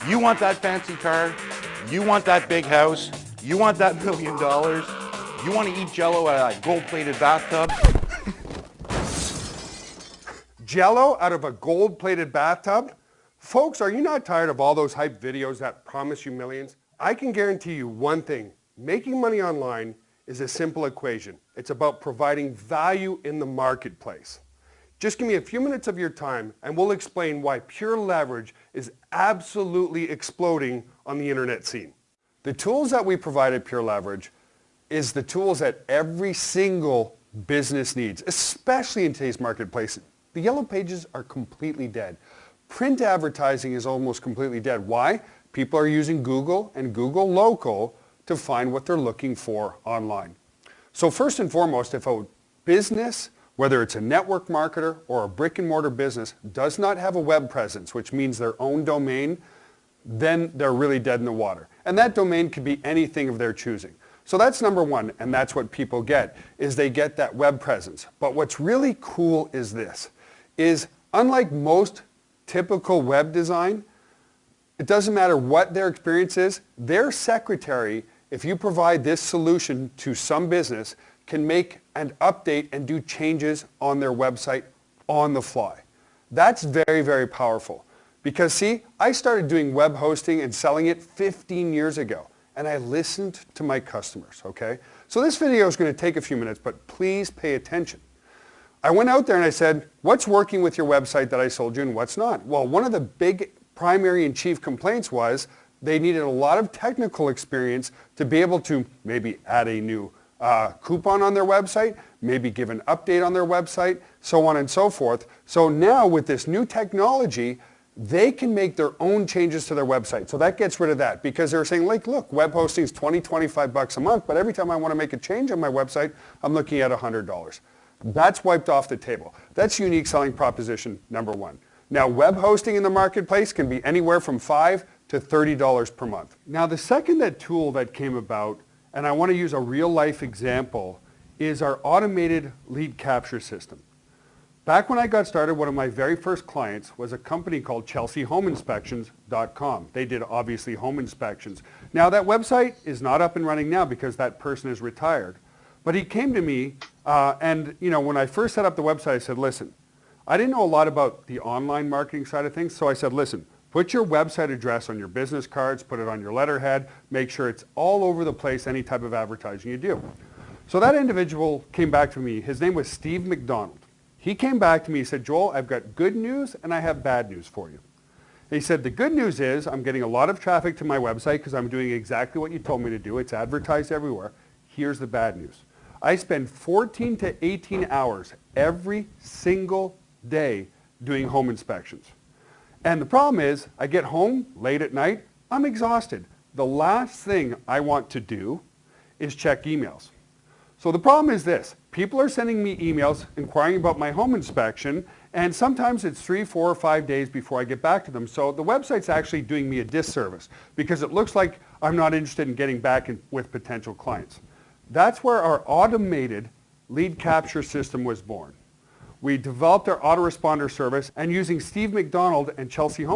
You want that fancy car? You want that big house? You want that $1 million? You want to eat Jell-O out of a gold-plated bathtub? Jell-O out of a gold-plated bathtub? Folks, are you not tired of all those hype videos that promise you millions? I can guarantee you one thing. Making money online is a simple equation. It's about providing value in the marketplace. Just give me a few minutes of your time and we'll explain why Pure Leverage is absolutely exploding on the internet scene. The tools that we provide at Pure Leverage is the tools that every single business needs, especially in today's marketplace. The yellow pages are completely dead. Print advertising is almost completely dead. Why? People are using Google and Google Local to find what they're looking for online. So first and foremost, if a business, whether it's a network marketer or a brick and mortar business, does not have a web presence, which means their own domain, then they're really dead in the water. And that domain could be anything of their choosing. So that's number one, and that's what people get, is they get that web presence. But what's really cool is this, is unlike most typical web design, it doesn't matter what their experience is, their secretary, if you provide this solution to some business, can make and update and do changes on their website on the fly. That's very, very powerful. Because see, I started doing web hosting and selling it 15 years ago, and I listened to my customers, okay? So this video is going to take a few minutes, but please pay attention. I went out there and I said, what's working with your website that I sold you and what's not? Well, one of the big primary and chief complaints was they needed a lot of technical experience to be able to maybe add a new coupon on their website, maybe give an update on their website, so on and so forth. So now with this new technology, they can make their own changes to their website. So that gets rid of that because they're saying, like, look, web hosting is $20, $25 a month, but every time I want to make a change on my website, I'm looking at $100. That's wiped off the table. That's unique selling proposition number one. Now, web hosting in the marketplace can be anywhere from $5 to $30 per month. Now, the second tool that came about, and I want to use a real-life example, is our automated lead capture system. Back when I got started, one of my very first clients was a company called ChelseaHomeInspections.com. They did, obviously, home inspections. Now, that website is not up and running now because that person is retired. But he came to me, and when I first set up the website, I said, listen, I didn't know a lot about the online marketing side of things, so I said, listen, put your website address on your business cards, put it on your letterhead, make sure it's all over the place, any type of advertising you do. So that individual came back to me. His name was Steve McDonald. He came back to me, he said, Joel, I've got good news and I have bad news for you. And he said, the good news is I'm getting a lot of traffic to my website because I'm doing exactly what you told me to do. It's advertised everywhere. Here's the bad news. I spend 14 to 18 hours every single day doing home inspections. And the problem is, I get home late at night, I'm exhausted. The last thing I want to do is check emails. So the problem is this, people are sending me emails inquiring about my home inspection, and sometimes it's 3, 4, or 5 days before I get back to them. So the website's actually doing me a disservice because it looks like I'm not interested in getting back with potential clients. That's where our automated lead capture system was born. We developed our autoresponder service, and using Steve McDonald and Chelsea Home